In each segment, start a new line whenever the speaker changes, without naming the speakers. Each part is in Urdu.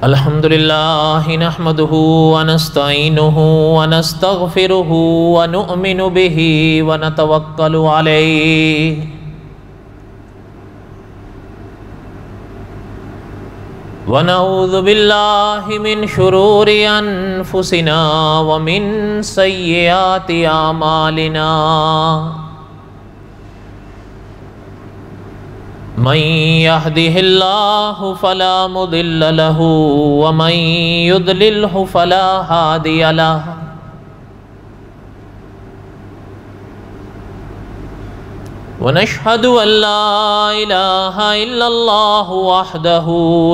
الحمد لله نحمده ونستعينه ونستغفره ونؤمن به ونتوكل عليه ونعوذ بالله من شرور أنفسنا ومن سيئات أعمالنا من يهده الله فلا مضل له ومن يضلله فلا هادي له ونشهد أن لا إله إلا الله وحده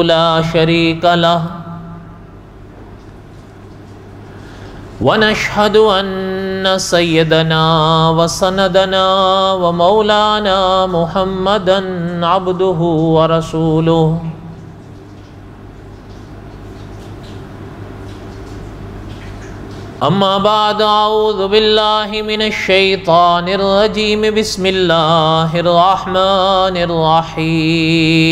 لا شريك له ونشهد أن سيدنا وسندنا ومولانا محمدا عبده ورسوله أما بعد أعوذ بالله من الشيطان الرجيم بسم الله الرحمن الرحيم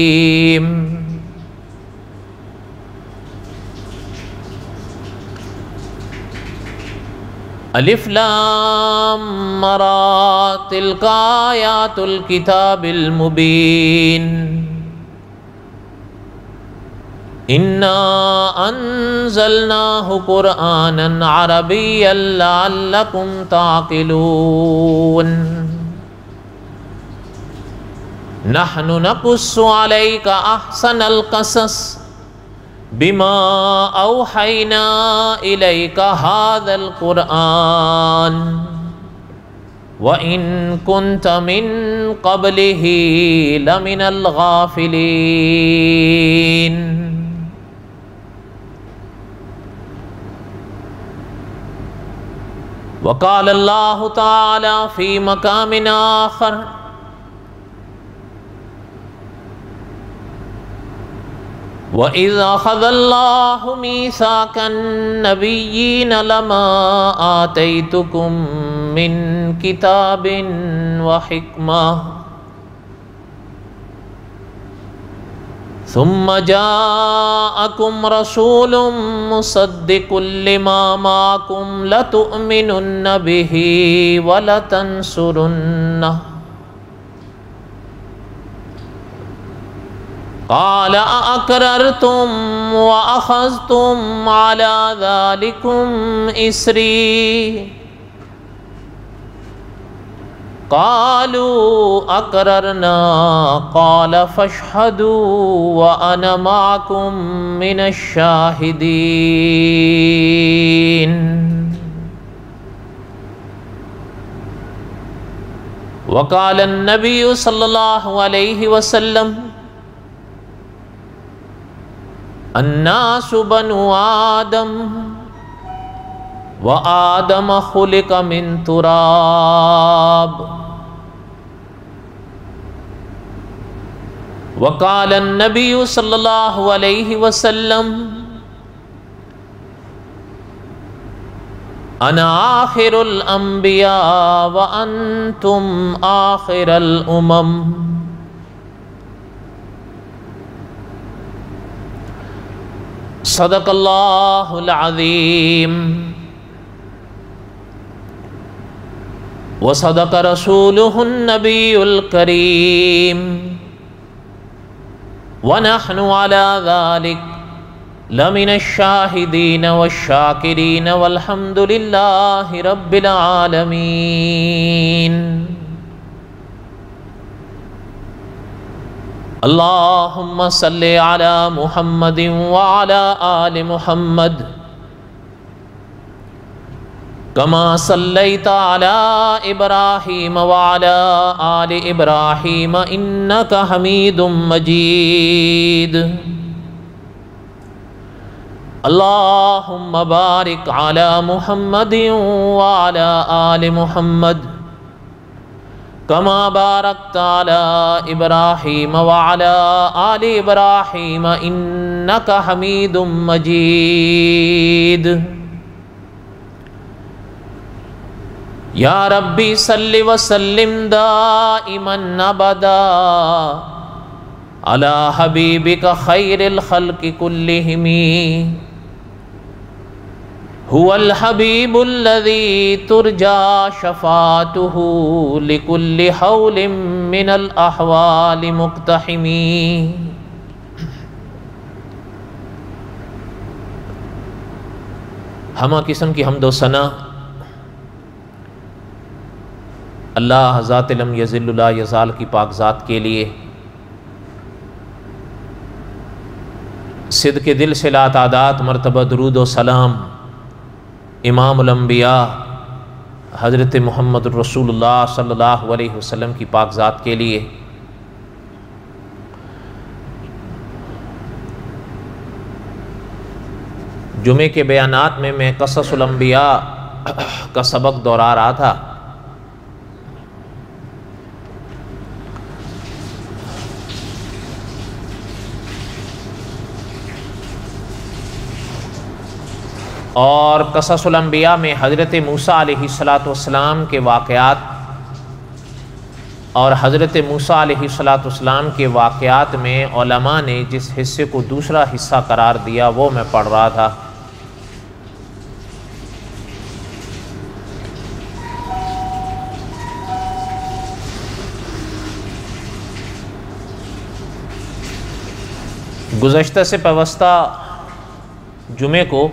الف لام را تلك آیات الكتاب المبین انا انزلناه قرآنا عربیا لعلکم تعقلون نحن نقص عليك احسن القصص بما اوحينا إليك هذا القرآن وإن كنت من قبله لمن الغافلين وقال الله تعالى في مقام آخر وَإِذْ أَخَذَ اللَّهُ مِيثَاقَ النَّبِيِّينَ لَمَا آتَيْتُكُم مِّن كِتَابٍ وَحِكْمَةٍ ثُمَّ جَاءَكُمْ رَسُولٌ مُصَدِّقٌ لِّمَا مَعَكُمْ لَتُؤْمِنُنَّ بِهِ وَلَتَنصُرُنَّهُ قال أأقررتم وأخذتم على ذلكم إصري قالوا أقررنا قال فاشهدوا وأنا معكم من الشاهدين وقال النبي صلى الله عليه وسلم الناس بنو آدم وآدم خلق من تراب وقال النبي صلى الله عليه وسلم أنا آخر الأنبياء وأنتم آخر الأمم صدق اللہ العظیم وصدق رسولہ النبی الکریم ونحن على ذلك لمن الشاہدین والشاکرین والحمد للہ رب العالمین اللہم صلی علی محمد وعلی آل محمد کما صلیت علی ابراہیم وعلی آل ابراہیم انکا حمید مجید اللہم بارک علی محمد وعلی آل محمد كما باركت على إبراهيم وعلى آل إبراهيم إنك حميد مجيد یا ربی صلی وسلم دائما ابدا علی حبیبک خیر الخلق کلہم هو الحبیب الذی ترجا شفاعتہ لکل حول من الاحوال مقتحم۔ ہمہ قسم کی حمد و ثنا اللہ ذات لم یزل لا یزال کی پاک ذات کے لیے، صدق دل سے لا تعداد مرتبہ درود و سلام امام الانبیاء حضرت محمد رسول اللہ صلی اللہ علیہ وسلم کی پاک ذات کے لیے۔ جمعے کے بیانات میں قصص الانبیاء کا سبق دہرا رہا تھا۔ اور قصص الانبیاء میں حضرت موسیٰ علیہ السلام کے واقعات اور حضرت موسیٰ علیہ السلام کے واقعات میں علماء نے جس حصے کو دوسرا حصہ قرار دیا وہ میں پڑھ رہا تھا۔ گزشتہ سے پیوستہ جمعے کو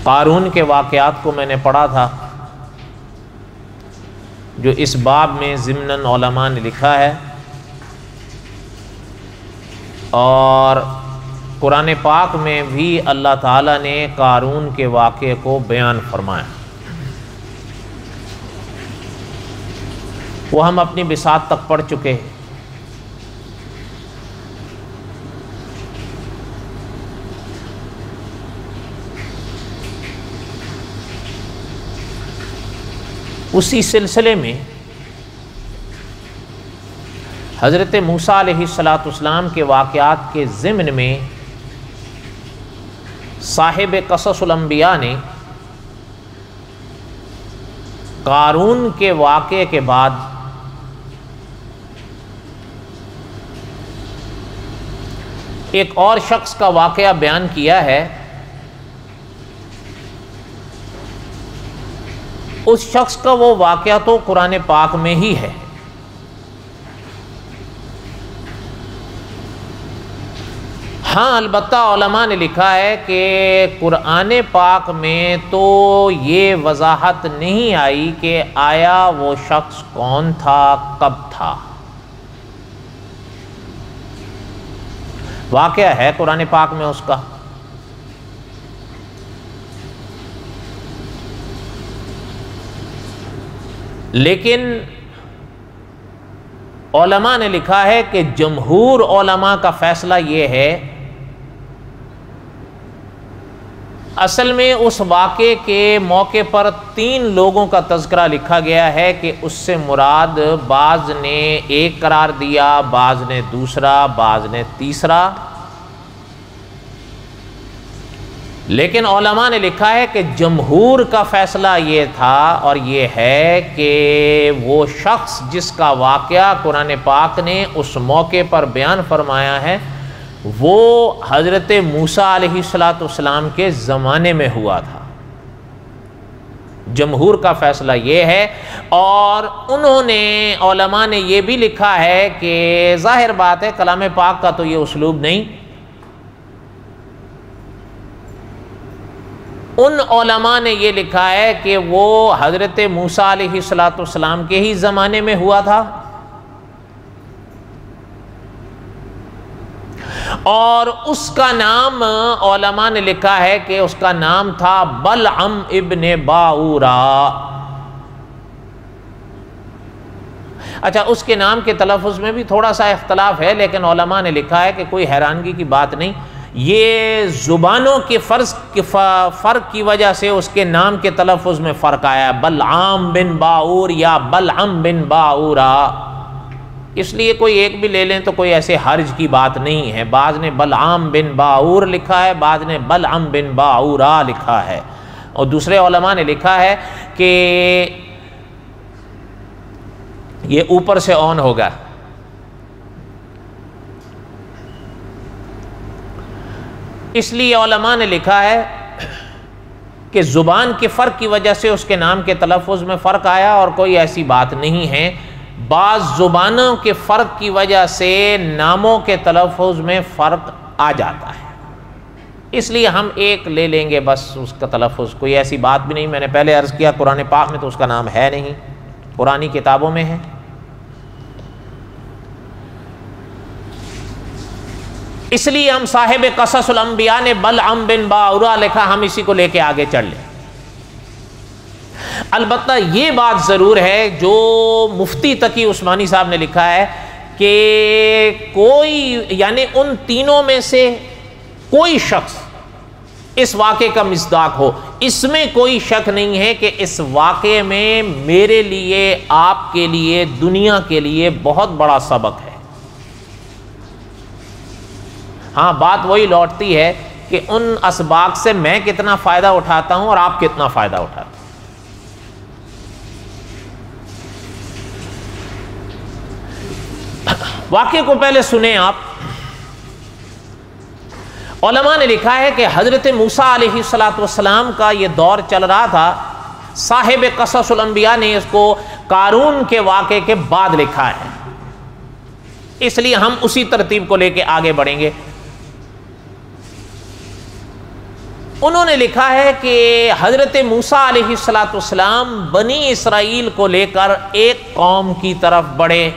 قارون کے واقعات کو میں نے پڑھا تھا، جو اس باب میں ضمناً علماء نے لکھا ہے، اور قرآن پاک میں بھی اللہ تعالیٰ نے قارون کے واقعے کو بیان فرمایا۔ وہ ہم اپنی بساط تک پڑھ چکے ہیں۔ اسی سلسلے میں حضرت موسیٰ علیہ السلام کے واقعات کے ضمن میں صاحب قصص الانبیاء نے قارون کے واقعے کے بعد ایک اور شخص کا واقعہ بیان کیا ہے۔ اس شخص کا وہ واقعہ تو قرآن پاک میں ہی ہے، ہاں البتہ علماء نے لکھا ہے کہ قرآن پاک میں تو یہ وضاحت نہیں آئی کہ آیا وہ شخص کون تھا، کب تھا۔ واقعہ ہے قرآن پاک میں اس کا، لیکن علماء نے لکھا ہے کہ جمہور علماء کا فیصلہ یہ ہے، اصل میں اس واقعے کے موقع پر 3 لوگوں کا تذکرہ لکھا گیا ہے کہ اس سے مراد بعض نے ایک قرار دیا، بعض نے دوسرا، بعض نے تیسرا، لیکن علماء نے لکھا ہے کہ جمہور کا فیصلہ یہ تھا اور یہ ہے کہ وہ شخص جس کا واقعہ قرآن پاک نے اس موقع پر بیان فرمایا ہے وہ حضرت موسیٰ علیہ السلام کے زمانے میں ہوا تھا۔ جمہور کا فیصلہ یہ ہے، اور انہوں نے علماء نے یہ بھی لکھا ہے کہ ظاہر بات ہے کلام پاک کا تو یہ اسلوب نہیں، ان علماء نے یہ لکھا ہے کہ وہ حضرت موسیٰ علیہ السلام کے ہی زمانے میں ہوا تھا، اور اس کا نام علماء نے لکھا ہے کہ اس کا نام تھا بلعم ابن باورا۔ اچھا، اس کے نام کے تلفظ میں بھی تھوڑا سا اختلاف ہے، لیکن علماء نے لکھا ہے کہ کوئی حیرانگی کی بات نہیں، یہ زبانوں کے فرق کی وجہ سے اس کے نام کے تلفظ میں فرق آیا، بلعام بن باور یا بلعم بن باورا۔ اس لیے کوئی ایک بھی لے لیں تو کوئی ایسے حرج کی بات نہیں ہے. بعض نے بلعام بن باعور لکھا ہے, بعض نے بلعم بن باعورا لکھا ہے, اور دوسرے علماء نے لکھا ہے کہ یہ اوپر سے آن ہوگا. اس لیے علماء نے لکھا ہے کہ زبان کے فرق کی وجہ سے اس کے نام کے تلفظ میں فرق آیا, اور کوئی ایسی بات نہیں ہے. بعض زبانوں کے فرق کی وجہ سے ناموں کے تلفظ میں فرق آ جاتا ہے, اس لیے ہم ایک لے لیں گے بس اس کا تلفظ. کوئی ایسی بات بھی نہیں. میں نے پہلے عرض کیا قرآن پاک میں تو اس کا نام ہے نہیں, پرانی کتابوں میں ہے. اس لیے ہم صاحب قصص الانبیاء نے بلعم بن باعورا لکھا, ہم اسی کو لے کے آگے چڑھ لیں. البتہ یہ بات ضرور ہے جو مفتی تقی عثمانی صاحب نے لکھا ہے کہ کوئی یعنی ان تینوں میں سے کوئی شخص اس واقعے کا مصداق ہو, اس میں کوئی شک نہیں ہے کہ اس واقعے میں میرے لیے, آپ کے لیے, دنیا کے لیے بہت بڑا سبق ہے. ہاں بات وہی لوٹتی ہے کہ ان اسباق سے میں کتنا فائدہ اٹھاتا ہوں اور آپ کتنا فائدہ اٹھاتے ہیں. واقعے کو پہلے سنیں آپ. علماء نے لکھا ہے کہ حضرت موسیٰ علیہ السلام کا یہ دور چل رہا تھا. صاحب قصص الانبیاء نے اس کو قارون کے واقعے کے بعد لکھا ہے, اس لیے ہم اسی ترتیب کو لے کے آگے بڑھیں گے. انہوں نے لکھا ہے کہ حضرت موسیٰ علیہ السلام بنی اسرائیل کو لے کر ایک قوم کی طرف بڑھے.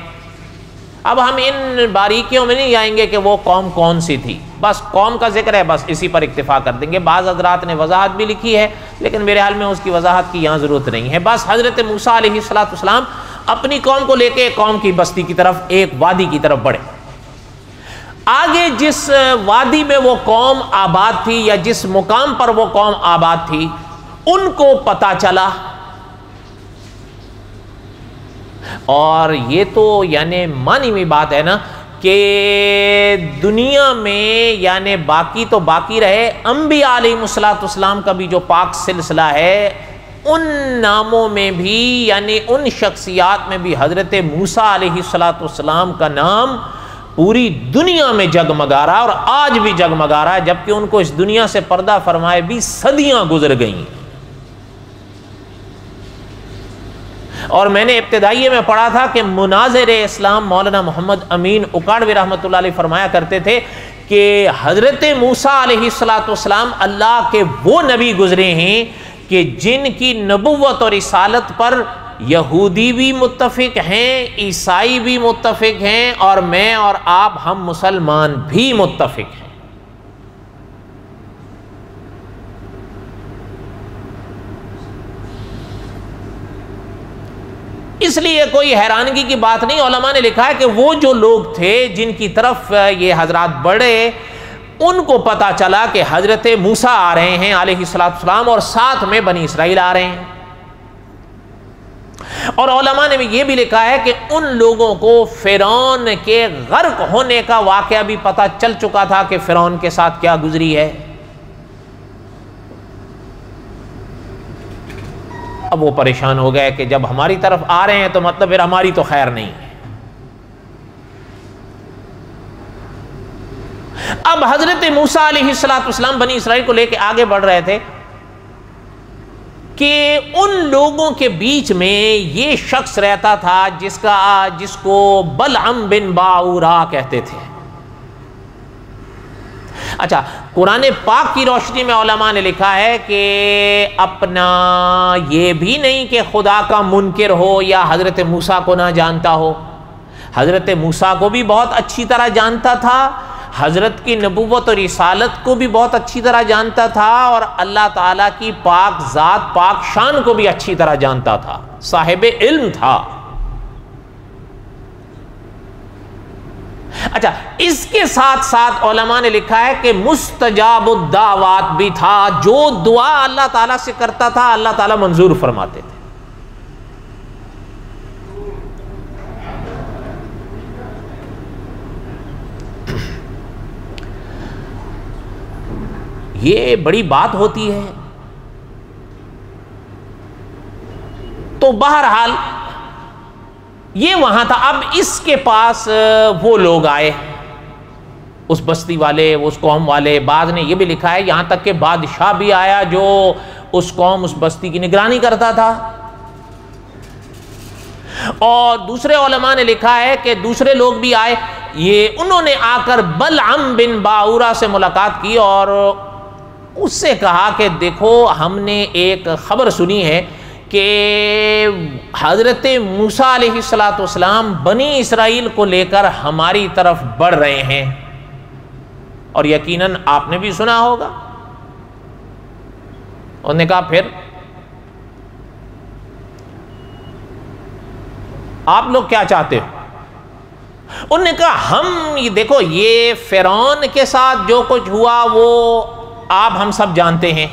اب ہم ان باریکیوں میں نہیں جائیں گے کہ وہ قوم کون سی تھی, بس قوم کا ذکر ہے, بس اسی پر اکتفا کر دیں گے. بعض حضرات نے وضاحت بھی لکھی ہے لیکن میرے حال میں اس کی وضاحت کی یہاں ضرورت نہیں ہے. بس حضرت موسیٰ علیہ السلام اپنی قوم کو لے کے ایک قوم کی بستی کی طرف, ایک وادی کی طرف بڑھے. آگے جس وادی میں وہ قوم آباد تھی یا جس مقام پر وہ قوم آباد تھی, ان کو پتہ چلا, اور یہ تو یعنی مانی ہوئی بات ہے نا کہ دنیا میں یعنی باقی تو باقی رہے, انبیاء علیہ السلام کا بھی جو پاک سلسلہ ہے, ان ناموں میں بھی یعنی ان شخصیات میں بھی حضرت موسیٰ علیہ السلام کا نام پوری دنیا میں جگمگا رہا اور آج بھی جگمگا رہا ہے, جبکہ ان کو اس دنیا سے پردہ فرمائے بھی صدیاں گزر گئیں. اور میں نے ابتدائیے میں پڑھا تھا کہ مناظر اسلام مولانا محمد امین اکاڑوی رحمۃ اللہ علیہ فرمایا کرتے تھے کہ حضرت موسیٰ علیہ السلام اللہ کے وہ نبی گزرے ہیں کہ جن کی نبوت اور رسالت پر یہودی بھی متفق ہیں, عیسائی بھی متفق ہیں, اور میں اور آپ ہم مسلمان بھی متفق ہیں. اس لیے کوئی حیرانگی کی بات نہیں. علماء نے لکھا ہے کہ وہ جو لوگ تھے جن کی طرف یہ حضرات بڑھے, ان کو پتا چلا کہ حضرت موسیٰ آ رہے ہیں علیہ السلام, اور ساتھ میں بنی اسرائیل آ رہے ہیں. اور علماء نے بھی یہ بھی لکھا ہے کہ ان لوگوں کو فرعون کے غرق ہونے کا واقعہ بھی پتا چل چکا تھا کہ فرعون کے ساتھ کیا گزری ہے. اب وہ پریشان ہو گئے کہ جب ہماری طرف آ رہے ہیں تو مطلب پھر ہماری تو خیر نہیں ہے. اب حضرت موسیٰ علیہ السلام بنی اسرائیل کو لے کے آگے بڑھ رہے تھے کہ ان لوگوں کے بیچ میں یہ شخص رہتا تھا جس کو بلعم بن باعورا کہتے تھے. اچھا, قرآن پاک کی روشنی میں علماء نے لکھا ہے کہ اپنا یہ بھی نہیں کہ خدا کا منکر ہو یا حضرت موسیٰ کو نہ جانتا ہو. حضرت موسیٰ کو بھی بہت اچھی طرح جانتا تھا, حضرت کی نبوت اور رسالت کو بھی بہت اچھی طرح جانتا تھا, اور اللہ تعالیٰ کی پاک ذات پاک شان کو بھی اچھی طرح جانتا تھا, صاحب علم تھا. اچھا, اس کے ساتھ ساتھ علماء نے لکھا ہے کہ مستجاب الدعوات بھی تھا. جو دعا اللہ تعالیٰ سے کرتا تھا اللہ تعالیٰ منظور فرماتے تھے. یہ بڑی بات ہوتی ہے. تو بہرحال یہ وہاں تھا. اب اس کے پاس وہ لوگ آئے، اس بستی والے، اس قوم والے. بعض نے یہ بھی لکھا ہے یہاں تک کہ بادشاہ بھی آیا جو اس قوم، اس بستی کی نگرانی کرتا تھا. اور دوسرے علماء نے لکھا ہے کہ دوسرے لوگ بھی آئے. یہ انہوں نے آ کر بلعم بن باورا سے ملاقات کی اور اس سے کہا کہ دیکھو ہم نے ایک خبر سنی ہے کہ حضرت موسیٰ علیہ السلام بنی اسرائیل کو لے کر ہماری طرف بڑھ رہے ہیں، اور یقیناً آپ نے بھی سنا ہوگا. انہوں نے کہا پھر آپ لوگ کیا چاہتے ہو؟ انہوں نے کہا ہم یہ دیکھو، یہ فرعون کے ساتھ جو کچھ ہوا وہ آپ ہم سب جانتے ہیں.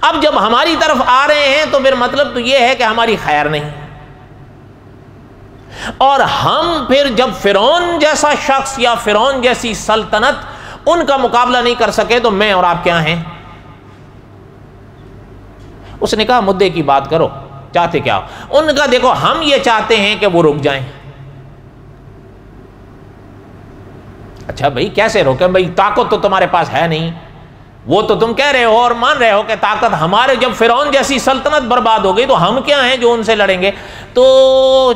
اب جب ہماری طرف آ رہے ہیں تو پھر مطلب تو یہ ہے کہ ہماری خیر نہیں، اور ہم پھر جب فرعون جیسا شخص یا فرعون جیسی سلطنت ان کا مقابلہ نہیں کر سکے تو میں اور آپ کیا ہیں؟ اس نے کہا مدعے کی بات کرو، چاہتے کیا ہو؟ ان کا دیکھو ہم یہ چاہتے ہیں کہ وہ رک جائیں. اچھا بھائی کیسے روکیں؟ بھائی طاقت تو تمہارے پاس ہے نہیں، وہ تو تم کہہ رہے ہو اور مان رہے ہو کہ طاقت ہمارے، جب فرعون جیسی سلطنت برباد ہو گئی تو ہم کیا ہیں جو ان سے لڑیں گے؟ تو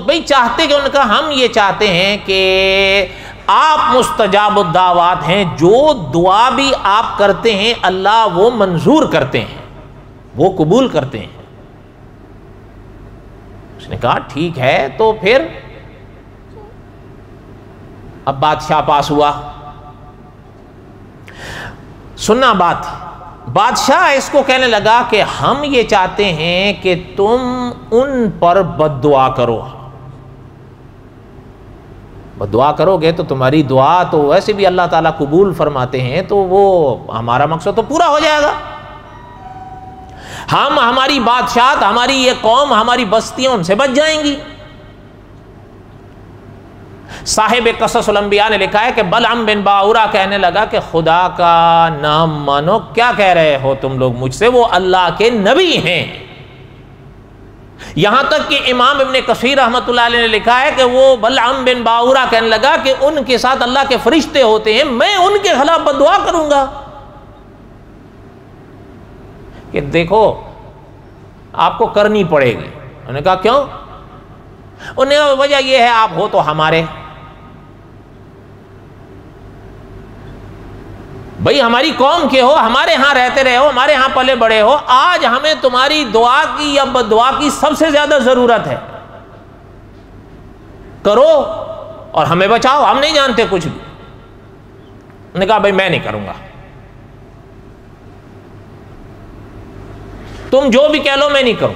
بھائی چاہتے کہ ان کا ہم یہ چاہتے ہیں کہ آپ مستجاب الدعوات ہیں، جو دعا بھی آپ کرتے ہیں اللہ وہ منظور کرتے ہیں، وہ قبول کرتے ہیں. اس نے کہا ٹھیک ہے. تو پھر اب بادشاہ پاس ہوا. سننا بات، بادشاہ اس کو کہنے لگا کہ ہم یہ چاہتے ہیں کہ تم ان پر بد دعا کرو. بد دعا کرو گے تو تمہاری دعا تو ویسے بھی اللہ تعالیٰ قبول فرماتے ہیں، تو وہ ہمارا مقصد تو پورا ہو جائے گا. ہم، ہماری بادشاہت، ہماری یہ قوم، ہماری بستیاں ان سے بچ جائیں گی. صاحب قصص الانبیاء نے لکھا ہے کہ بلعم بن باورا کہنے لگا کہ خدا کا نام مانو، کیا کہہ رہے ہو تم لوگ مجھ سے؟ وہ اللہ کے نبی ہیں. یہاں تک کہ امام ابن کثیر رحمۃ اللہ علیہ نے لکھا ہے کہ وہ بلعم بن باورا کہنے لگا کہ ان کے ساتھ اللہ کے فرشتے ہوتے ہیں، میں ان کے خلاف بد دعا کروں گا. کہ دیکھو آپ کو کرنی پڑے گی. انہوں نے کہا کیوں؟ انہوں نے کہا وجہ یہ ہے آپ ہو تو ہمارے، بھئی ہماری قوم کے ہو، ہمارے ہاں رہتے رہے ہو، ہمارے ہاں پلے بڑے ہو، آج ہمیں تمہاری دعا کی یا بد دعا کی سب سے زیادہ ضرورت ہے. کرو اور ہمیں بچاؤ، ہم نہیں جانتے کچھ بھی. انہوں نے کہا بھئی میں نہیں کروں گا، تم جو بھی کہہ لو میں نہیں کروں.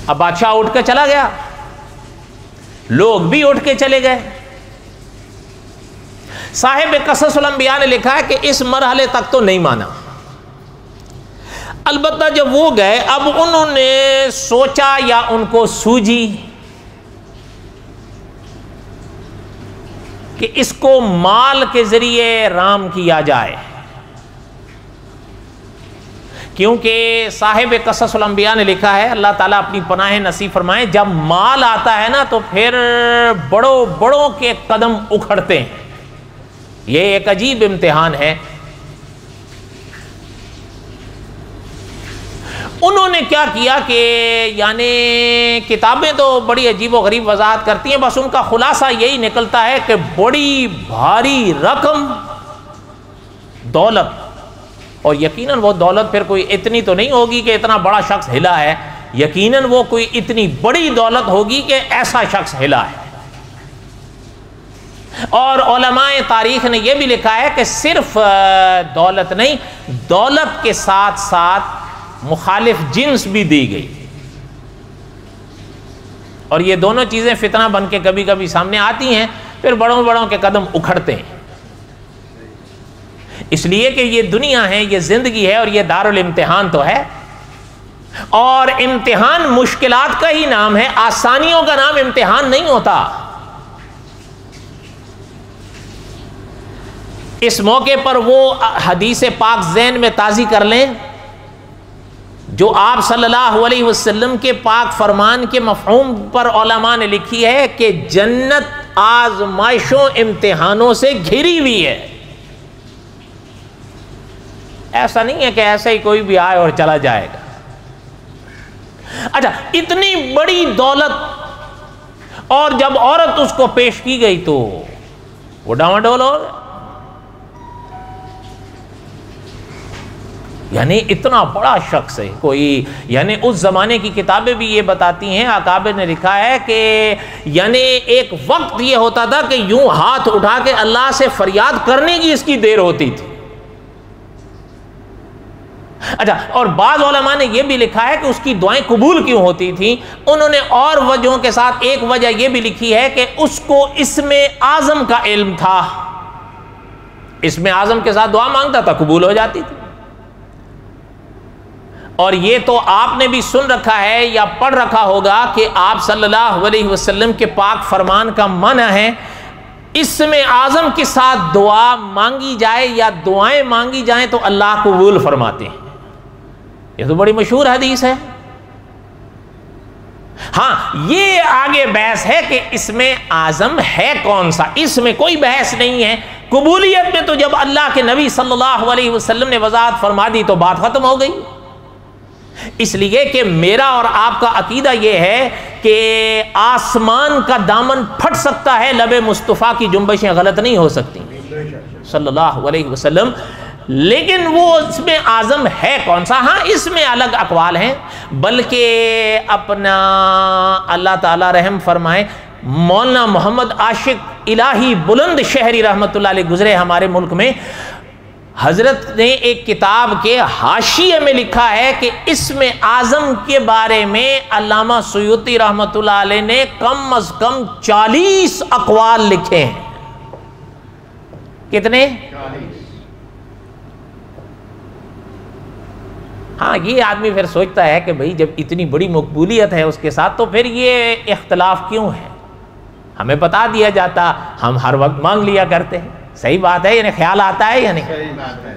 اب بادشاہ اٹھ کے چلا گیا، لوگ بھی اٹھ کے چلے گئے. صاحب قصص الانبیاء نے لکھا ہے کہ اس مرحلے تک تو نہیں مانا. البتہ جب وہ گئے اب انہوں نے سوچا یا ان کو سوجی کہ اس کو مال کے ذریعے رام کیا جائے، کیونکہ صاحب قصص الانبیاء نے لکھا ہے اللہ تعالیٰ اپنی پناہ نصیب فرمائے، جب مال آتا ہے نا تو پھر بڑوں بڑوں کے قدم اکھڑتے ہیں. یہ ایک عجیب امتحان ہے. انہوں نے کیا کیا کہ یعنی کتابیں تو بڑی عجیب و غریب وضاحت کرتی ہیں، بس ان کا خلاصہ یہی نکلتا ہے کہ بڑی بھاری رقم دولت، اور یقیناً وہ دولت پھر کوئی اتنی تو نہیں ہوگی کہ اتنا بڑا شخص ہلا ہے، یقیناً وہ کوئی اتنی بڑی دولت ہوگی کہ ایسا شخص ہلا ہے. اور علماء تاریخ نے یہ بھی لکھا ہے کہ صرف دولت نہیں، دولت کے ساتھ ساتھ مخالف جنس بھی دی گئی، اور یہ دونوں چیزیں فتنہ بن کے کبھی کبھی سامنے آتی ہیں، پھر بڑوں بڑوں کے قدم اکھڑتے ہیں. اس لیے کہ یہ دنیا ہے، یہ زندگی ہے، اور یہ دارالامتحان تو ہے. اور امتحان مشکلات کا ہی نام ہے، آسانیوں کا نام امتحان نہیں ہوتا۔ اس موقع پر وہ حدیث پاک ذہن میں تازی کر لیں جو آپ صلی اللہ علیہ وسلم کے پاک فرمان کے مفہوم پر علماء نے لکھی ہے کہ جنت آزمائشوں امتحانوں سے گھری ہوئی ہے۔ ایسا نہیں ہے کہ ایسا ہی کوئی بھی آئے اور چلا جائے گا۔ اچھا، اتنی بڑی دولت اور جب عورت اس کو پیش کی گئی تو وہ ڈاواڈول ہو گیا۔ یعنی اتنا بڑا شخص ہے کوئی، یعنی اس زمانے کی کتابیں بھی یہ بتاتی ہیں، اکابر نے لکھا ہے کہ یعنی ایک وقت یہ ہوتا تھا کہ یوں ہاتھ اٹھا کے اللہ سے فریاد کرنے کی اس کی دیر ہوتی تھی۔ اچھا، اور بعض علماء نے یہ بھی لکھا ہے کہ اس کی دعائیں قبول کیوں ہوتی تھیں۔ انہوں نے اور وجہوں کے ساتھ ایک وجہ یہ بھی لکھی ہے کہ اس کو اسم اعظم کا علم تھا، اسم اعظم کے ساتھ دعا مانگتا تھا، قبول ہو جاتی تھی۔ اور یہ تو آپ نے بھی سن رکھا ہے یا پڑھ رکھا ہوگا کہ آپ صلی اللہ علیہ وسلم کے پاک فرمان کا معنی ہے اسم اعظم کے ساتھ دعا مانگی جائے یا دعائیں مانگی جائیں تو اللہ قبول فرماتے ہیں۔ یہ تو بڑی مشہور حدیث ہے۔ ہاں، یہ آگے بحث ہے کہ اس میں اعظم ہے کون سا، اس میں کوئی بحث نہیں ہے۔ قبولیت میں تو جب اللہ کے نبی صلی اللہ علیہ وسلم نے وضاحت فرما دی تو بات ختم ہو گئی۔ اس لیے کہ میرا اور آپ کا عقیدہ یہ ہے کہ آسمان کا دامن پھٹ سکتا ہے، لب مصطفیٰ کی جنبشیں غلط نہیں ہو سکتی صلی اللہ علیہ وسلم، لیکن وہ اس میں اعظم ہے کون سا؟ ہاں، اس میں الگ اقوال ہیں، بلکہ اپنا اللہ تعالی رحم فرمائے مولانا محمد عاشق الہی بلند شہری رحمت اللہ علیہ گزرے ہمارے ملک میں، حضرت نے ایک کتاب کے حاشیے میں لکھا ہے کہ اسم اعظم کے بارے میں علامہ سیوطی رحمت اللہ علیہ نے کم از کم 40 اقوال لکھے ہیں۔ کتنے؟ 40۔ ہاں، یہ آدمی پھر سوچتا ہے کہ بھئی جب اتنی بڑی مقبولیت ہے اس کے ساتھ تو پھر یہ اختلاف کیوں ہے؟ ہمیں بتا دیا جاتا، ہم ہر وقت مانگ لیا کرتے ہیں۔ صحیح بات ہے، یعنی خیال آتا ہے یا نہیں؟ صحیح بات ہے۔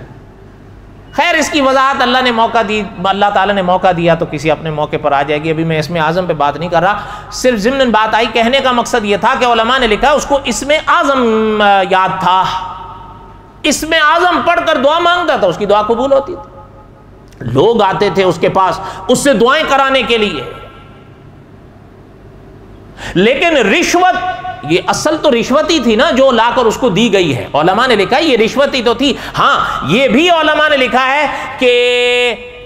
خیر، اس کی وضاحت اللہ نے موقع دی، اللہ تعالیٰ نے موقع دیا تو کسی اپنے موقع پر آ جائے گی۔ ابھی میں اسم اعظم پہ بات نہیں کر رہا، صرف ضمن بات آئی، کہنے کا مقصد یہ تھا کہ علماء نے لکھا اس کو اسم اعظم یاد تھا، اسم اعظم پڑھ کر دعا مانگتا تھا، اس کی دعا قبول ہوتی تھی، لوگ آتے تھے اس کے پاس اس سے دعائیں کرانے کے لیے۔ لیکن رشوت، یہ اصل تو رشوت ہی تھی نا جو لا کر اس کو دی گئی ہے، علماء نے لکھا یہ رشوت ہی تو تھی۔ ہاں، یہ بھی علماء نے لکھا ہے کہ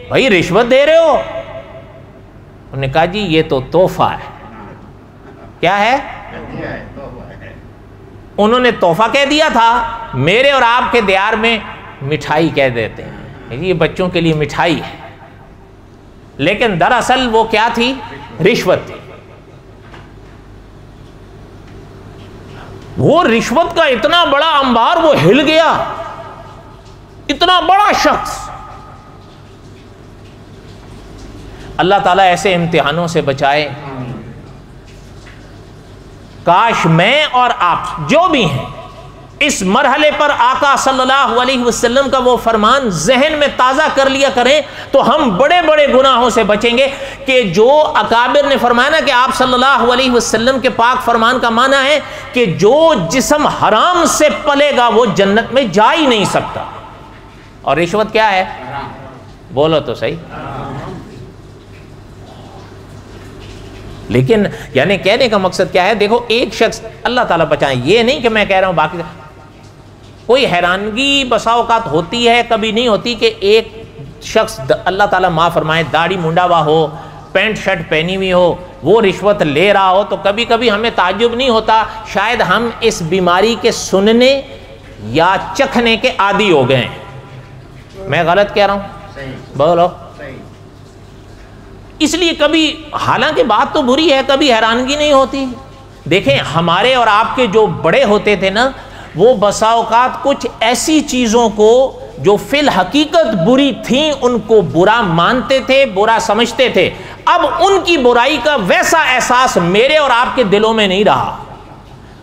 بھائی رشوت دے رہے ہو، انہوں نے کہا جی یہ تو تحفہ ہے۔ کیا ہے؟ انہوں نے تحفہ کہہ دیا تھا، میرے اور آپ کے دیار میں مٹھائی کہہ دیتے ہیں، یہ بچوں کے لیے مٹھائی ہے، لیکن دراصل وہ کیا تھی؟ رشوت تھی۔ وہ رشوت کا اتنا بڑا انبار، وہ ہل گیا، اتنا بڑا شخص۔ اللہ تعالیٰ ایسے امتحانوں سے بچائے۔ کاش میں اور آپ جو بھی ہیں اس مرحلے پر آقا صلی اللہ علیہ وسلم کا وہ فرمان ذہن میں تازہ کر لیا کریں تو ہم بڑے بڑے گناہوں سے بچیں گے۔ کہ جو اکابر نے فرمایا نا کہ آپ صلی اللہ علیہ وسلم کے پاک فرمان کا معنی ہے کہ جو جسم حرام سے پلے گا وہ جنت میں جا ہی نہیں سکتا۔ اور رشوت کیا ہے؟ بولو تو صحیح۔ لیکن یعنی کہنے کا مقصد کیا ہے؟ دیکھو، ایک شخص، اللہ تعالیٰ بچائیں، یہ نہیں کہ میں کہہ رہا ہوں باقی، کوئی حیرانگی بسا اوقات ہوتی ہے، کبھی نہیں ہوتی، کہ ایک شخص اللہ تعالیٰ معاف فرمائے داڑھی منڈا ہوا ہو، پینٹ شرٹ پہنی ہوئی ہو، وہ رشوت لے رہا ہو، تو کبھی کبھی ہمیں تعجب نہیں ہوتا، شاید ہم اس بیماری کے سننے یا چکھنے کے عادی ہو گئے ہیں۔ میں غلط کہہ رہا ہوں؟ بولو۔ اس لیے کبھی، حالانکہ بات تو بری ہے، کبھی حیرانگی نہیں ہوتی۔ دیکھیں، ہمارے اور آپ کے جو بڑے ہوتے تھے نا، وہ بسا اوقات کچھ ایسی چیزوں کو جو فی الحقیقت بری تھیں ان کو برا مانتے تھے، برا سمجھتے تھے، اب ان کی برائی کا ویسا احساس میرے اور آپ کے دلوں میں نہیں رہا۔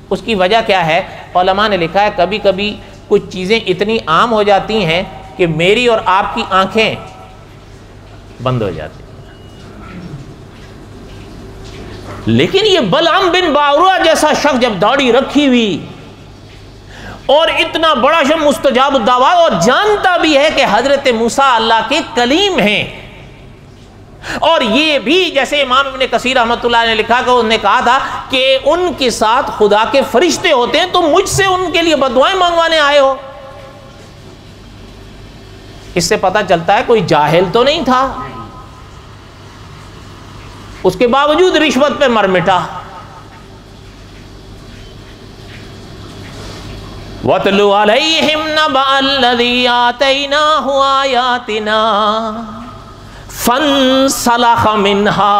اس کی وجہ کیا ہے؟ علماء نے لکھا ہے کبھی کبھی کچھ چیزیں اتنی عام ہو جاتی ہیں کہ میری اور آپ کی آنکھیں بند ہو جاتی ہیں۔ لیکن یہ بلعام بن باورہ جیسا شخص جب داڑھی رکھی ہوئی اور اتنا بڑا شخص مستجاب الدعوات، اور جانتا بھی ہے کہ حضرت موسیٰ اللہ کے کلیم ہیں، اور یہ بھی جیسے امام ابن کثیر رحمۃ اللہ نے لکھا کہ انہوں نے کہا تھا کہ ان کے ساتھ خدا کے فرشتے ہوتے ہیں، تو مجھ سے ان کے لیے بددعائیں مانگوانے آئے ہو۔ اس سے پتہ چلتا ہے کوئی جاہل تو نہیں تھا، اس کے باوجود رشوت پہ مر مٹا۔ وَاتْلُ عَلَيْهِمْ نَبَأَ الَّذِي آتَيْنَاهُ آيَاتِنَا فَانْسَلَخَ مِنْهَا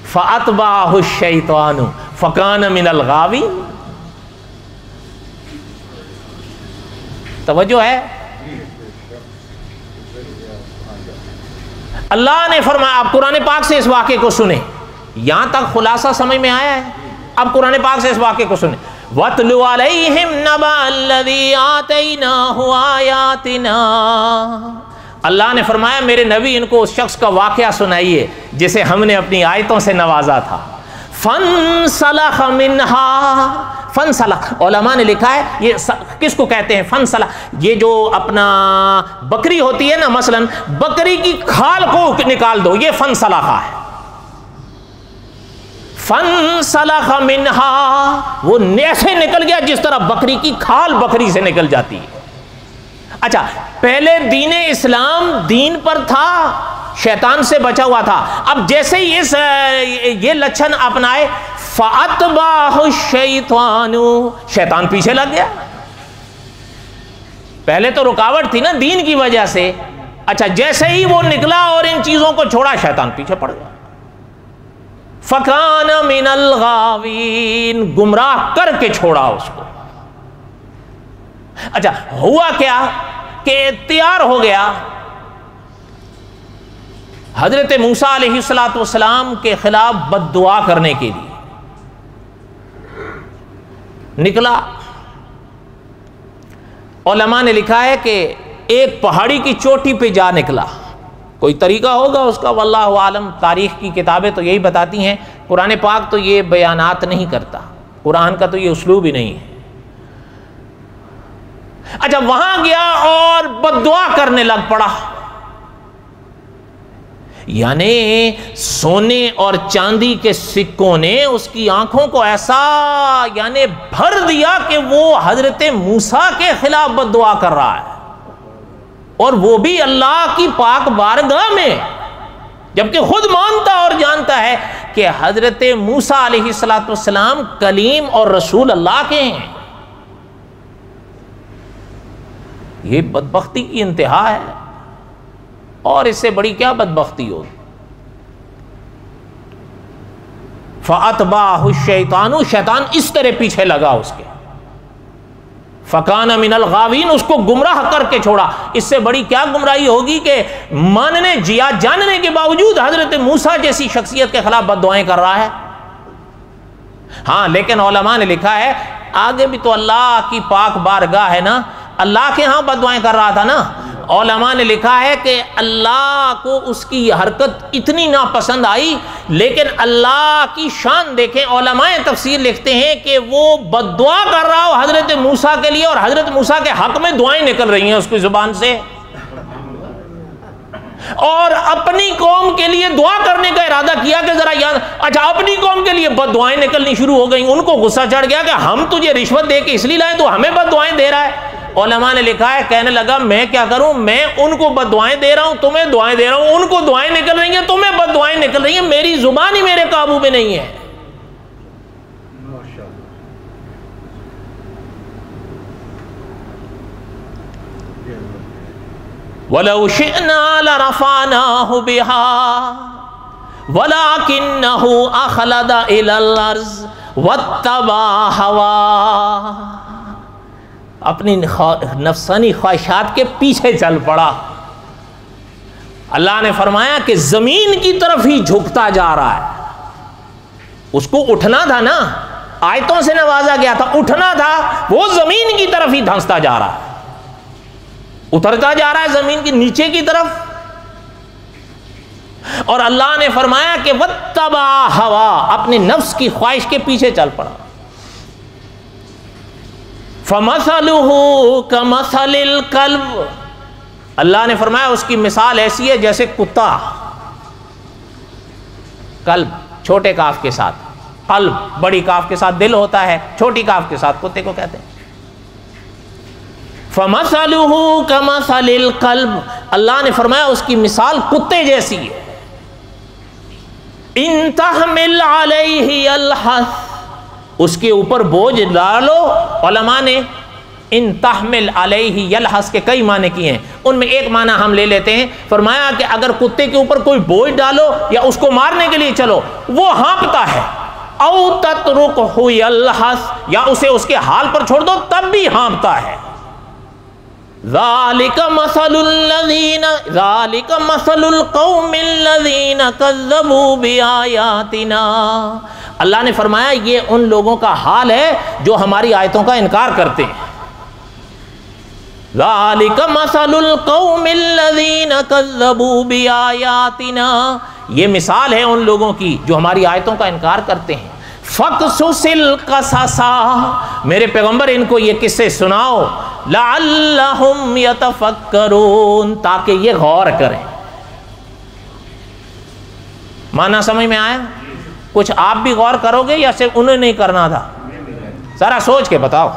فَأَتْبَعَهُ الشَّيْطَانُ فَكَانَ مِنَ الْغَاوِينَ۔ توجہ ہے؟ اللہ نے فرمایا، آپ قرآن پاک سے اس واقعے کو سنیں، یہاں تک خلاصہ سمجھ میں آیا ہے، اب قرآن پاک سے اس واقعے کو سنیں۔ وَاتْلُ عَلَيْهِمْ نَبَأَ الَّذِي آتَيْنَاهُ آيَاتِنَا، اللہ نے فرمایا میرے نبی ان کو اس شخص کا واقعہ سنائیے جسے ہم نے اپنی آیتوں سے نوازا تھا۔ فَانْسَلَخَ مِنْهَا، فَانْسَلَخ علماء نے لکھا ہے یہ کس کو کہتے ہیں فَانْسَلَخ؟ یہ جو اپنا بکری ہوتی ہے نا، مثلا بکری کی کھال کو نکال دو، یہ فَانْسَلَخ ہے۔ فَانْسَلَخَ مِنْهَا، وہ ایسے نکل گیا جس طرح بکری کی کھال بکری سے نکل جاتی ہے۔ اچھا، پہلے دین اسلام دین پر تھا، شیطان سے بچا ہوا تھا، اب جیسے ہی یہ لچھن اپنائے فَأَتْبَعَهُ الشَّيْطَانُ، شیطان پیچھے لگ گیا۔ پہلے تو رکاوٹ تھی نا دین کی وجہ سے، اچھا جیسے ہی وہ نکلا اور ان چیزوں کو چھوڑا، شیطان پیچھے پڑ گیا۔ فَكَانَ مِنَ الْغَاوِينَ، گمراہ کر کے چھوڑا اس کو۔ اچھا ہوا کیا کہ تیار ہو گیا، حضرت موسیٰ علیہ السلام کے خلاف بد دعا کرنے کے لیے نکلا۔ علماء نے لکھا ہے کہ ایک پہاڑی کی چوٹی پہ جا نکلا، کوئی طریقہ ہوگا اس کا واللہ عالم، تاریخ کی کتابیں تو یہی بتاتی ہیں، قرآن پاک تو یہ بیانات نہیں کرتا، قرآن کا تو یہ اسلوب ہی نہیں ہے۔ اچھا وہاں گیا اور بد دعا کرنے لگ پڑا، یعنی سونے اور چاندی کے سکوں نے اس کی آنکھوں کو ایسا یعنی بھر دیا کہ وہ حضرت موسیٰ کے خلاف بد دعا کر رہا ہے، اور وہ بھی اللہ کی پاک بارگاہ میں، جبکہ خود مانتا اور جانتا ہے کہ حضرت موسیٰ علیہ السلام کلیم اور رسول اللہ کے ہیں۔ یہ بدبختی کی انتہا ہے، اور اس سے بڑی کیا بدبختی ہوگی۔ فَأَتْبَعَهُ الشَّيْطَانُ، شیطان اس طرح پیچھے لگا اس کے، فَكَانَ مِنَ الْغَاوِينَ، اس کو گمراہ کر کے چھوڑا۔ اس سے بڑی کیا گمراہی ہوگی کہ ماننے جاننے کے باوجود حضرت موسیٰ جیسی شخصیت کے خلاف بد دعائیں کر رہا ہے۔ ہاں لیکن علماء نے لکھا ہے آگے بھی تو اللہ کی پاک بارگاہ ہے نا، اللہ کے ہاں بد دعائیں کر رہا تھا نا۔ علماء نے لکھا ہے کہ اللہ کو اس کی حرکت اتنی ناپسند آئی، لیکن اللہ کی شان دیکھیں، علماء تفسیر لکھتے ہیں کہ وہ بد دعا کر رہا ہو حضرت موسیٰ کے لیے، اور حضرت موسیٰ کے حق میں دعائیں نکل رہی ہیں اس کی زبان سے، اور اپنی قوم کے لیے دعا کرنے کا ارادہ کیا کہ ذرا یاد، اچھا اپنی قوم کے لیے بد دعائیں نکلنی شروع ہو گئیں، ان کو غصہ چڑھ گیا کہ ہم تجھے رشوت دے کے اس لیے لائے تو ہمیں بد دعائیں دے رہا ہے۔ علماء نے لکھا ہے کہنے لگا میں کیا کروں، میں ان کو بد دعائیں دے رہا ہوں، تمہیں دعائیں دے رہا ہوں، ان کو دعائیں نکل رہی ہیں، تمہیں بد دعائیں نکل رہی ہیں، میری زبان ہی میرے قابو میں نہیں ہے۔ وَلَوْ شِئْنَا لَرَفَعْنَاهُ بِهَا وَلَكِنَّهُ أَخْلَدَ إِلَى الْأَرْضِ وَاتَّبَعَ هَوَاهُ۔ اپنی نفسانی خواہشات کے پیچھے چل پڑا. اللہ نے فرمایا کہ زمین کی طرف ہی جھکتا جا رہا ہے. اس کو اٹھنا تھا نا, آیتوں سے نوازا گیا تھا, اٹھنا تھا, وہ زمین کی طرف ہی دھنستا جا رہا ہے, اترتا جا رہا ہے زمین کے نیچے کی طرف. اور اللہ نے فرمایا کہ وَاتَّبَعَ هَوَا, اپنے نفس کی خواہش کے پیچھے چل پڑا. فَمَثَلُهُ كَمَثَلِ الْكَلْبِ, اللہ نے فرمایا اس کی مثال ایسی ہے جیسے کتا. کلب چھوٹے کاف کے ساتھ, قلب بڑی کاف کے ساتھ دل ہوتا ہے, چھوٹی کاف کے ساتھ کتے کو کہتے ہیں. فَمَثَلُهُ كَمَثَلِ الْكَلْبِ, اللہ نے فرمایا اس کی مثال کتے جیسی ہے. إِن تَحْمِلْ عَلَيْهِ يَلْحَث, اس کے اوپر بوجھ ڈالو. علماء نے ان تحمل علیہ یلحس کے کئی معنی کیے ہیں, ان میں ایک معنی ہم لے لیتے ہیں. فرمایا کہ اگر کتے کے اوپر کوئی بوجھ ڈالو یا اس کو مارنے کے لیے چلو, وہ ہانپتا ہے. او تترکہ یلحس, یا اسے اس کے حال پر چھوڑ دو تب بھی ہانپتا ہے. ذالک مثل الذین, ذالک مثل القوم الذین کذبوا بآیاتنا, اللہ نے فرمایا یہ ان لوگوں کا حال ہے جو ہماری آیتوں کا انکار کرتے ہیں. ذالک مثل القوم الذین کذبوا بآیاتنا, یہ مثال ہے ان لوگوں کی جو ہماری آیتوں کا انکار کرتے ہیں. فقصص القصص, میرے پیغمبر ان کو یہ قصے سناؤ. لعلہم یتفکرون, تاکہ یہ غور کریں. معنی سمجھ میں آیا؟ کچھ آپ بھی غور کرو گے یا صرف انہیں نہیں کرنا تھا؟ ذرا سوچ کے بتاؤ.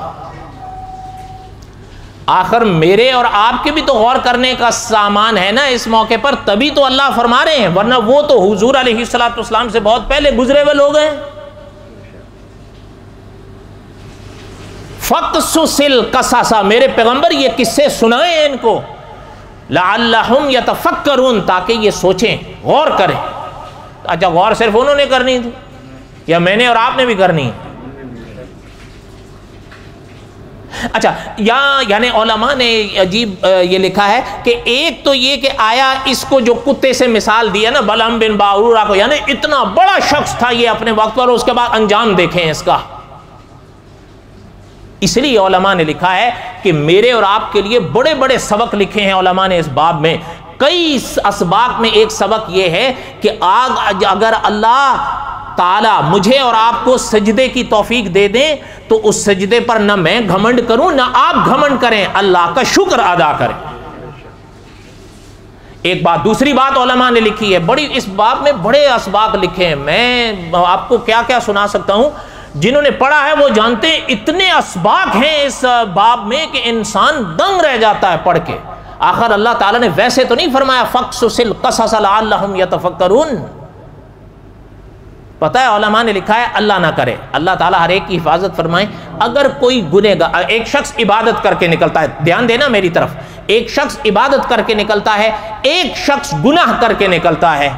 آخر میرے اور آپ کے بھی تو غور کرنے کا سامان ہے نا اس موقع پر, تبھی تو اللہ فرما رہے ہیں, ورنہ وہ تو حضور علیہ السلام سے بہت پہلے گزرے ہوئے لوگ ہیں. فقصص القصص, میرے پیغمبر یہ قصے سنائیں ان کو. لعلہم یتفکرون, تاکہ یہ سوچیں, غور کریں. اچھا غور صرف انہوں نے کرنی تھی یا میں نے اور آپ نے بھی کرنی ہے؟ اچھا یعنی علماء نے عجیب یہ لکھا ہے کہ ایک تو یہ کہ آیا اس کو جو کتے سے مثال دیا نا بلعم بن باعورہ کو, یعنی اتنا بڑا شخص تھا یہ اپنے وقت پر, اس کے بعد انجام دیکھیں اس کا. اس لیے علماء نے لکھا ہے کہ میرے اور آپ کے لیے بڑے بڑے سبق لکھے ہیں علماء نے اس باب میں. کئی اسباق میں ایک سبق یہ ہے کہ اگر اللہ تعالی مجھے اور آپ کو سجدے کی توفیق دے دیں تو اس سجدے پر نہ میں گھمنڈ کروں نہ آپ گھمنڈ کریں, اللہ کا شکر ادا کریں. ایک بات. دوسری بات علماء نے لکھی ہے, بڑی اس باب میں بڑے اسباق لکھے ہیں, میں آپ کو کیا کیا سنا سکتا ہوں. جنہوں نے پڑھا ہے وہ جانتے ہیں اتنے اسباق ہیں اس باب میں کہ انسان دنگ رہ جاتا ہے پڑھ کے. آخر اللہ تعالیٰ نے ویسے تو نہیں فرمایا فقصص القصص لعلہم یتفکرون. پتہ ہے علماء نے لکھا ہے اللہ نہ کرے, اللہ تعالیٰ ہر ایک کی حفاظت فرمائے. اگر کوئی گنہگار, ایک شخص عبادت کر کے نکلتا ہے, دھیان دینا میری طرف, ایک شخص عبادت کر کے نکلتا ہے, ایک شخص گناہ کر کے نکلتا ہے,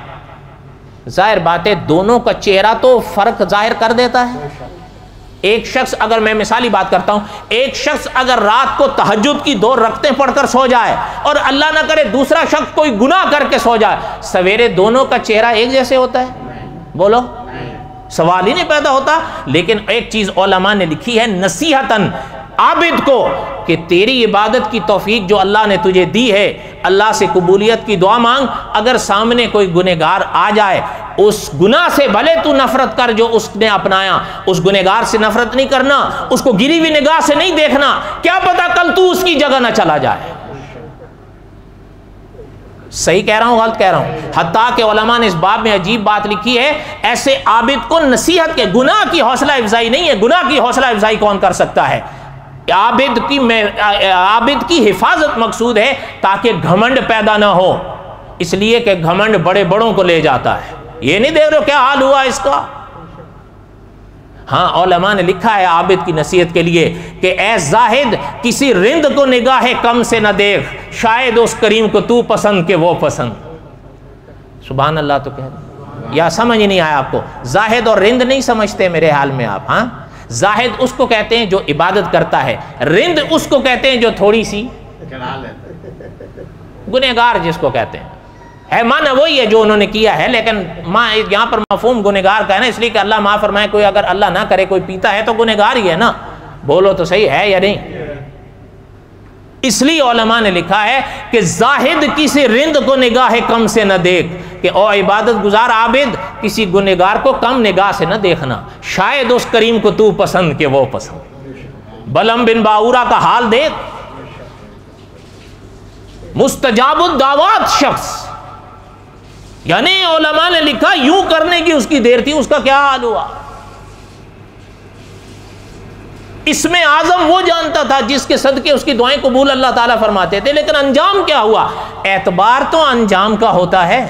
ظاہر بات ہے دونوں کا چہرہ تو فرق ظاہر کر دیتا ہے. ایک شخص, اگر میں مثالی بات کرتا ہوں, ایک شخص اگر رات کو تہجد کی 2 رکعتیں پڑھ کر سو جائے اور اللہ نہ کرے دوسرا شخص کوئی گناہ کر کے سو جائے, سویرے دونوں کا چہرہ ایک جیسے ہوتا ہے؟ بولو, سوال ہی نہیں پیدا ہوتا. لیکن ایک چیز علماء نے لکھی ہے نصیحتاً عابد کو کہ تیری عبادت کی توفیق جو اللہ نے تجھے دی ہے, اللہ سے قبولیت کی دعا مانگ. اگر سامنے کوئی گنہگار آ جائے, اس گناہ سے بھلے تو نفرت کر جو اس نے اپنایا, اس گنہگار سے نفرت نہیں کرنا, اس کو گری ہوئی نگاہ سے نہیں دیکھنا, کیا پتا کل تو اس کی جگہ نہ چلا جائے. صحیح کہہ رہا ہوں غلط کہہ رہا ہوں؟ حتیٰ کہ علماء نے اس باب میں عجیب بات لکھی ہے, ایسے عابد کو نصیحت کے, گناہ کی حوصلہ افزائی نہیں ہے, گناہ کی حوصلہ افزائی کون کر سکتا ہے؟ عابد کی حفاظت مقصود ہے تاکہ گھمنڈ پیدا نہ ہو, اس لیے کہ گھمنڈ بڑے بڑوں کو لے جاتا ہے. یہ نہیں دیکھ رہے ہو کیا حال ہوا اس کا؟ ہاں علماء نے لکھا ہے عابد کی نصیحت کے لیے کہ اے زاہد کسی رند کو نگاہ کم سے نہ دیکھ, شاید اس کریم کو تو پسند کہ وہ پسند. سبحان اللہ. تو کہہ یا سمجھ نہیں آیا آپ کو؟ زاہد اور رند نہیں سمجھتے میرے حال میں آپ؟ ہاں زاہد اس کو کہتے ہیں جو عبادت کرتا ہے، رند اس کو کہتے ہیں جو تھوڑی سی، گنہگار جس کو کہتے ہیں، ہے معنی وہی ہے جو انہوں نے کیا ہے، لیکن یہاں پر مفہوم گنہگار کا ہے نا، اس لیے کہ اللہ معاف فرمائے کوئی اگر اللہ نہ کرے کوئی پیتا ہے تو گنہگار ہی ہے نا، بولو تو صحیح ہے یا نہیں؟ اس لیے علماء نے لکھا ہے کہ زاہد کسی رند کو نگاہ کم سے نہ دیکھ، کہ او عبادت گزار عابد کسی گنہگار کو کم نگاہ سے نہ دیکھنا، شاید اس کریم کو تو پسند کہ وہ پسند۔ بلم بن باورا کا حال دیکھ، مستجاب الدعوات شخص، یعنی علماء نے لکھا یوں کرنے کی اس کی دیر تھی، اس کا کیا حال ہوا؟ اس میں اعظم وہ جانتا تھا جس کے صدقے اس کی دعائیں قبول اللہ تعالیٰ فرماتے تھے، لیکن انجام کیا ہوا؟ اعتبار تو انجام کا ہوتا ہے۔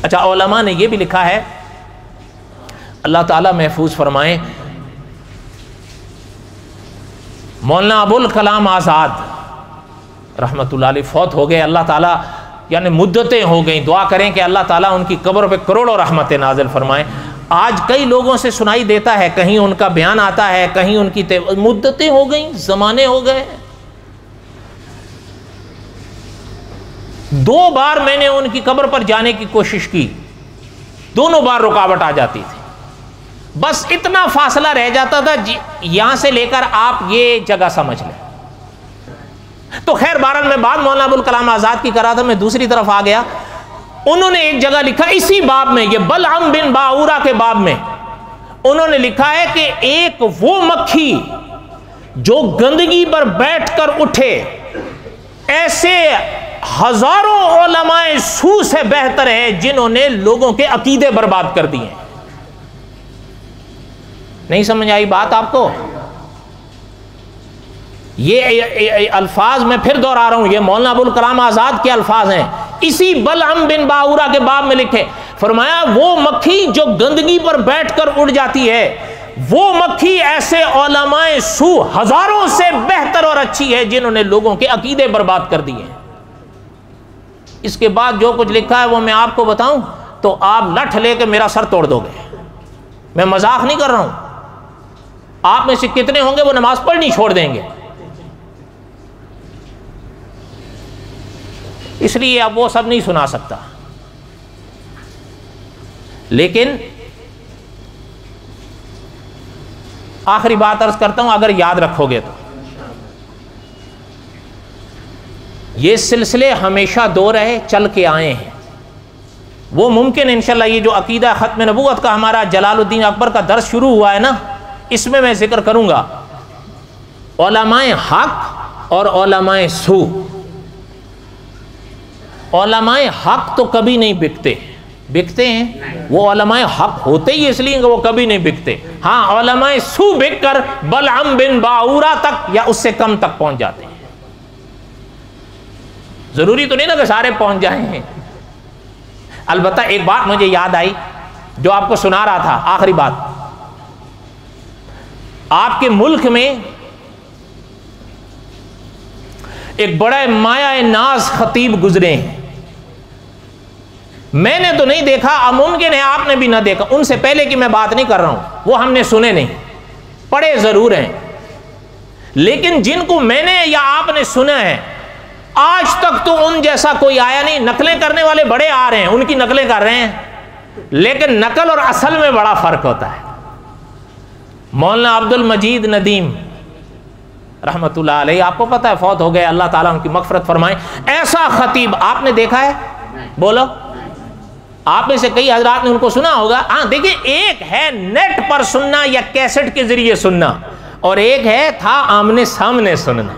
اچھا، علماء نے یہ بھی لکھا ہے، اللہ تعالیٰ محفوظ فرمائیں، مولانا ابوالکلام آزاد رحمۃ اللہ علیہ فوت ہو گئے، اللہ تعالیٰ یعنی مدتیں ہو گئیں، دعا کریں کہ اللہ تعالیٰ ان کی قبر پہ کروڑوں رحمتیں نازل فرمائیں۔ آج کئی لوگوں سے سنائی دیتا ہے، کہیں ان کا بیان آتا ہے، کہیں ان کی مدتیں ہو گئیں، زمانے ہو گئے۔ 2 بار میں نے ان کی قبر پر جانے کی کوشش کی، دونوں بار رکاوٹ آ جاتی تھی، بس اتنا فاصلہ رہ جاتا تھا یہاں سے لے کر آپ یہ جگہ سمجھ لیں۔ تو خیر بہرحال میں بعد مولانا ابوالکلام آزاد کی کرا تھا، میں دوسری طرف آ گیا۔ انہوں نے ایک جگہ لکھا اسی باب میں، یہ بلعم بن باورا کے باب میں انہوں نے لکھا ہے کہ ایک وہ مکھی جو گندگی پر بیٹھ کر اٹھے، ایسے ہزاروں علماء سو سے بہتر ہے جنہوں نے لوگوں کے عقیدے برباد کر دیے۔ نہیں سمجھ آئی بات آپ کو؟ یہ الفاظ میں پھر دوہرا رہا ہوں، یہ مولانا ابوالکلام آزاد کے الفاظ ہیں، اسی بلعم بن باورا کے باب میں لکھے، فرمایا وہ مکھی جو گندگی پر بیٹھ کر اڑ جاتی ہے، وہ مکھی ایسے علماء سو ہزاروں سے بہتر اور اچھی ہے جنہوں نے لوگوں کے عقیدے برباد کر دیے۔ اس کے بعد جو کچھ لکھا ہے وہ میں آپ کو بتاؤں تو آپ لٹھ لے کے میرا سر توڑ دو گے، میں مذاق نہیں کر رہا ہوں۔ آپ میں سے کتنے ہوں گے وہ نماز پڑھنی چھوڑ دیں گے؟ اس لیے اب وہ سب نہیں سنا سکتا، لیکن آخری بات عرض کرتا ہوں، اگر یاد رکھو گے تو یہ سلسلے ہمیشہ 2 رہے چل کے آئے ہیں، وہ ممکن انشاءاللہ یہ جو عقیدہ ختم نبوت کا ہمارا جلال الدین اکبر کا درس شروع ہوا ہے نا، اس میں ذکر کروں گا علماء حق اور علماء سو۔ علماء حق تو کبھی نہیں بکتے ہیں، وہ علماء حق ہوتے ہی اس لیے کہ وہ کبھی نہیں بکتے، ہاں علماء سو بک کر بلعم بن باورا تک یا اس سے کم تک پہنچ جاتے ہیں۔ ضروری تو نہیں نا کہ سارے پہنچ جائیں ہیں۔ البتہ ایک بات مجھے یاد آئی جو آپ کو سنا رہا تھا، آخری بات، آپ کے ملک میں ایک بڑے مایہ ناز خطیب گزرے ہیں، میں نے تو نہیں دیکھا، اب ممکن ہے آپ نے بھی نہ دیکھا، ان سے پہلے کی میں بات نہیں کر رہا ہوں، وہ ہم نے سنے نہیں، پڑھے ضرور ہیں، لیکن جن کو میں نے یا آپ نے سنا ہے آج تک تو ان جیسا کوئی آیا نہیں۔ نقلیں کرنے والے بڑے آ رہے ہیں، ان کی نقلیں کر رہے ہیں، لیکن نقل اور اصل میں بڑا فرق ہوتا ہے۔ مولانا عبد المجید ندیم رحمت اللہ علیہ آپ کو پتہ ہے فوت ہو گئے، اللہ تعالیٰ ان کی مغفرت فرمائے۔ ایسا خطیب آپ نے دیکھا ہے؟ بولو، آپ میں سے کئی حضرات نے ان کو سنا ہوگا۔ ہاں دیکھیں، ایک ہے نیٹ پر سننا یا کیسٹ کے ذریعے سننا، اور ایک ہے تھا آمنے سامنے سننا۔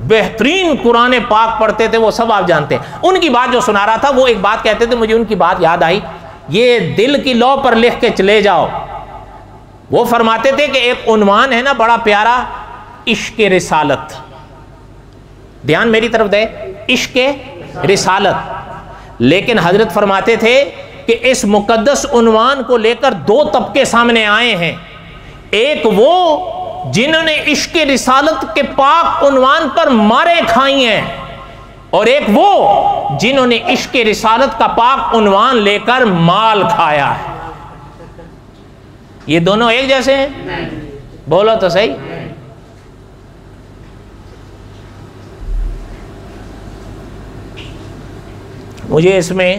بہترین قرآن پاک پڑھتے تھے، وہ سب آپ جانتے ہیں۔ ان کی بات جو سنا رہا تھا، وہ ایک بات کہتے تھے، مجھے ان کی بات یاد آئی، یہ دل کی لو پر لکھ کے چلے جاؤ۔ وہ فرماتے تھے کہ ایک عنوان ہے نا بڑا پیارا، عشق رسالت، دھیان میری طرف دے، عشق رسالت، لیکن حضرت فرماتے تھے کہ اس مقدس عنوان کو لے کر 2 طبقے سامنے آئے ہیں، ایک وہ جنہوں نے عشق رسالت کے پاک عنوان پر مارے کھائی ہیں، اور ایک وہ جنہوں نے عشق رسالت کا پاک عنوان لے کر مال کھایا ہے۔ یہ دونوں ایک جیسے ہیں؟ بولو تو صحیح۔ مجھے اس میں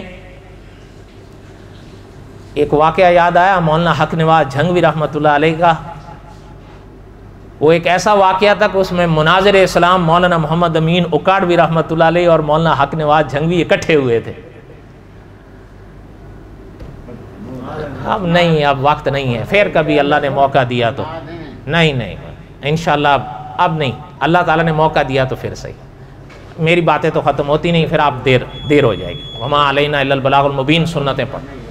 ایک واقعہ یاد آیا مولانا حق نواز جھنگوی رحمۃ اللہ علیہ کا۔ وہ ایک ایسا واقعہ تھا کہ اس میں مناظر اسلام مولانا محمد امین اکاڑوی رحمۃ اللہ علیہ اور مولانا حق نواز جھنگوی اکٹھے ہوئے تھے۔ اب نہیں، اب وقت نہیں ہے، پھر کبھی اللہ نے موقع دیا تو نہیں انشاءاللہ اب نہیں، اللہ تعالیٰ نے موقع دیا تو پھر صحیح۔ میری باتیں تو ختم ہوتی نہیں، پھر آپ دیر ہو جائے گی۔ وما علینا الا البلاغ المبین، سنتیں پڑھ